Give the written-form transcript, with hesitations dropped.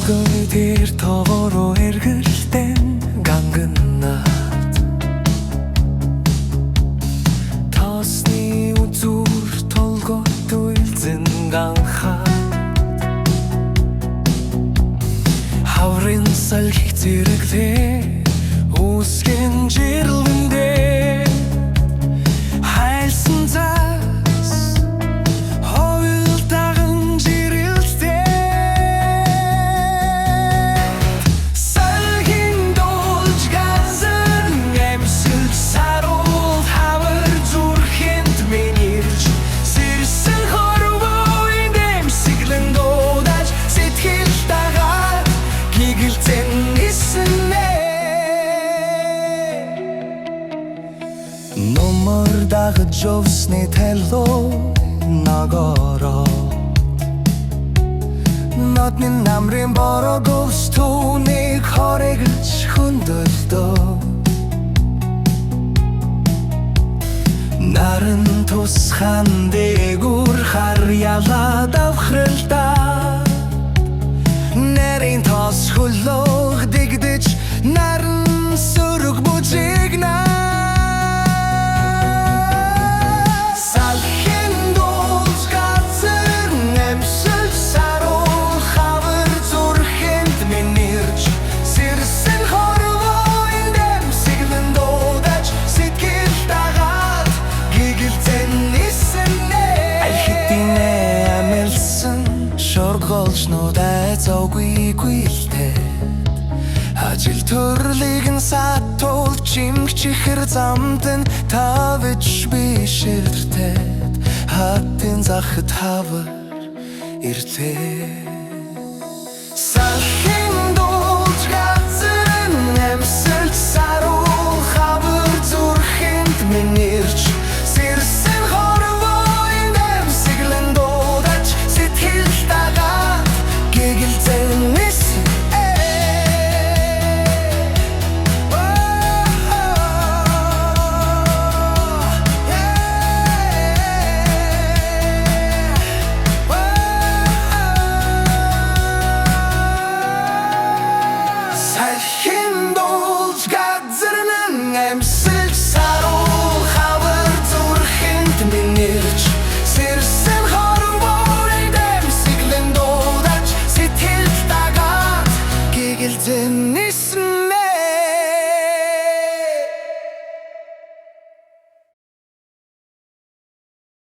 толгой дээр тоогоороо эргэлдэн гангannаад тосны үзүүр толгойд үйлзэн ганхаад хаврын салхи зэрэглээ үсгэн жирлэндээ хайлсан зас хойлтаган жирэлтэй салхин дуулж газар эмсэл саруул хавар зүрхэнд минирч сэрсэн хорвоо эмсэглэн дуудаж сэтгэл дагаад гигэлцэн ниснэ номер дагаж явсны тело нагороо нотны намрын борогоос түүнийг хоригч хөндөлдөө наран тусхан дээгүр хар ялаад авхралдаа нэрийн тос хөлөг дэгдэж наран сөрөг бужигнаа шорголжнууд айцоогүй гүйлтэй ажил төрлийг нь сатуул чимгч ихэр замдан тавж бишэртэй хатын захад хавар иртээ салхин дуулж газар эмсэлж саруул хавар зүрхэнд минирч сэрсэн хорвоо эмсэглэн дуудаж сэтгэл дагаад гигэлцэн нисэн салхин дуулж газар эмсэлж саруул хавар зүрхэнд минирч сэрсэн хорвоо эмсэглэн дуудаж сэтгэл дагаад гигэлцэн